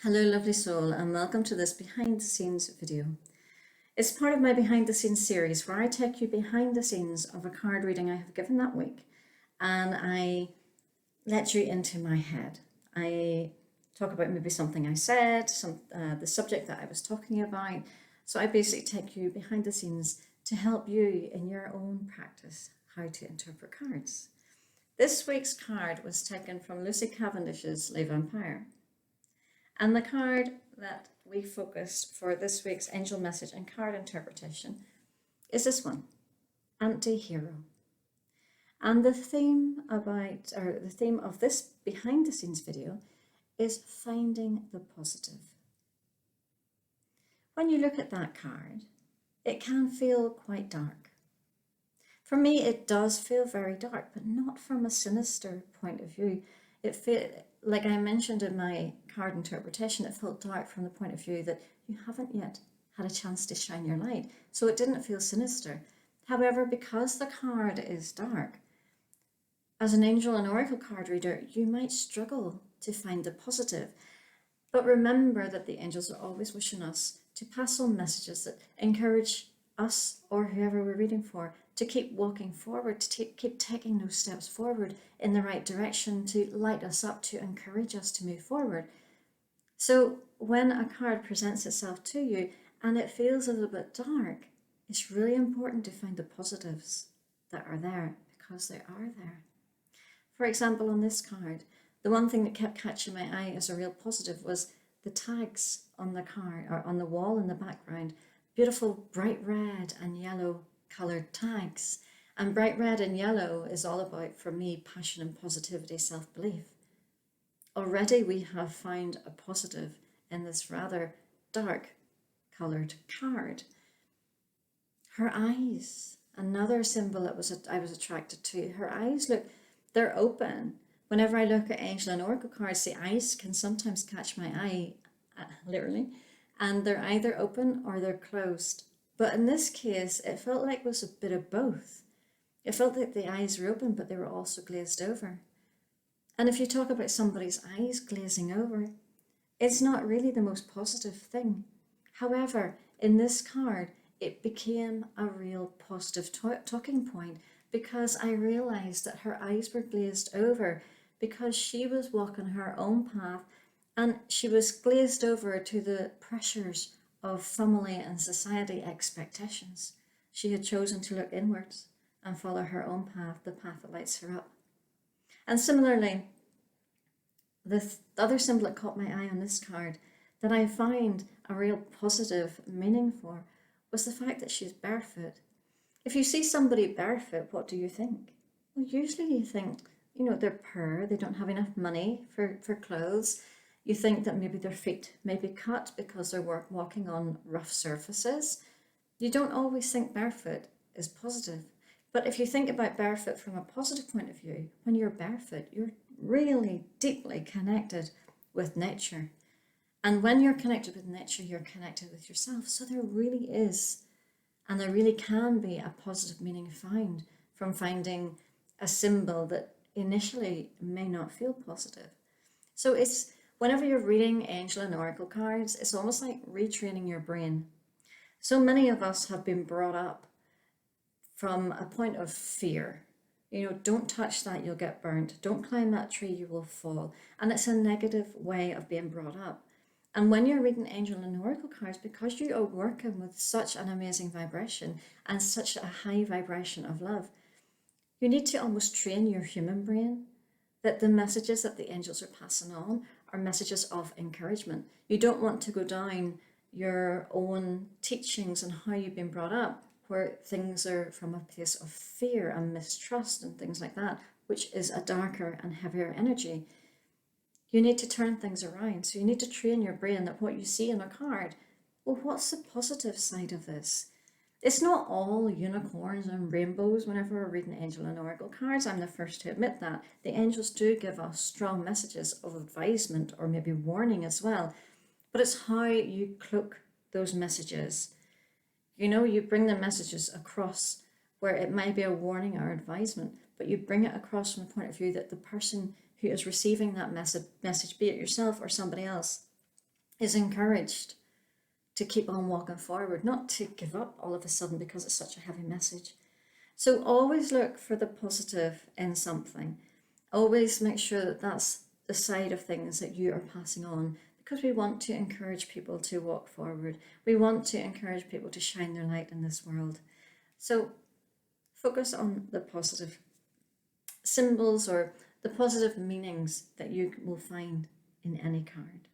Hello lovely soul and welcome to this behind the scenes video. It's part of my behind the scenes series where I take you behind the scenes of a card reading I have given that week and I let you into my head. I talk about maybe something I said, the subject that I was talking about. So I basically take you behind the scenes to help you in your own practice how to interpret cards. This week's card was taken from Lucy Cavendish's Les Vampires. And the card that we focused for this week's angel message and card interpretation is this one, anti-hero. And the theme of this behind the scenes video is finding the positive. When you look at that card, it can feel quite dark. For me, it does feel very dark, but not from a sinister point of view. It feels, like I mentioned in my card interpretation, it felt dark from the point of view that you haven't yet had a chance to shine your light. So it didn't feel sinister. However, because the card is dark, as an angel and oracle card reader, you might struggle to find the positive. But remember that the angels are always wishing us to pass on messages that encourage us or whoever we're reading for to keep walking forward, to keep taking those steps forward in the right direction, to light us up, to encourage us to move forward. So when a card presents itself to you and it feels a little bit dark, it's really important to find the positives that are there, because they are there. For example, on this card, the one thing that kept catching my eye as a real positive was the tags on the card, or on the wall in the background. Beautiful bright red and yellow coloured tags. And bright red and yellow is all about, for me, passion and positivity, self-belief. Already we have found a positive in this rather dark coloured card. Her eyes, another symbol that I was attracted to. Her eyes, look, they're open. Whenever I look at angel and oracle cards, the eyes can sometimes catch my eye, literally, and they're either open or they're closed. But in this case, it felt like it was a bit of both. It felt like the eyes were open, but they were also glazed over. And if you talk about somebody's eyes glazing over, it's not really the most positive thing. However, in this card, it became a real positive talking point, because I realized that her eyes were glazed over because she was walking her own path, and she was glazed over to the pressures of family and society expectations. She had chosen to look inwards and follow her own path, the path that lights her up. And similarly, the other symbol that caught my eye on this card that I find a real positive meaning for was the fact that she's barefoot. If you see somebody barefoot, what do you think? Well, usually you think, they're poor, they don't have enough money for clothes. You think that maybe their feet may be cut because they're walking on rough surfaces. You don't always think barefoot is positive. But if you think about barefoot from a positive point of view, when you're barefoot, you're really deeply connected with nature. And when you're connected with nature, you're connected with yourself. So there really is, and there really can be, a positive meaning found from finding a symbol that initially may not feel positive. So it's, whenever you're reading angel and oracle cards, it's almost like retraining your brain. So many of us have been brought up from a point of fear. Don't touch that, you'll get burnt. Don't climb that tree, you will fall. And it's a negative way of being brought up. And when you're reading angel and oracle cards, because you are working with such an amazing vibration and such a high vibration of love, you need to almost train your human brain that the messages that the angels are passing on are messages of encouragement. You don't want to go down your own teachings and how you've been brought up, where things are from a place of fear and mistrust and things like that, which is a darker and heavier energy. You need to turn things around. So you need to train your brain that what you see in a card, well, what's the positive side of this? It's not all unicorns and rainbows whenever we're reading angel and oracle cards. I'm the first to admit that. The angels do give us strong messages of advisement or maybe warning as well. But it's how you cloak those messages. You bring the messages across where it might be a warning or advisement, but you bring it across from the point of view that the person who is receiving that message, be it yourself or somebody else, is encouraged to keep on walking forward, not to give up all of a sudden because it's such a heavy message. So always look for the positive in something. Always make sure that that's the side of things that you are passing on, because we want to encourage people to walk forward. We want to encourage people to shine their light in this world. So focus on the positive symbols or the positive meanings that you will find in any card.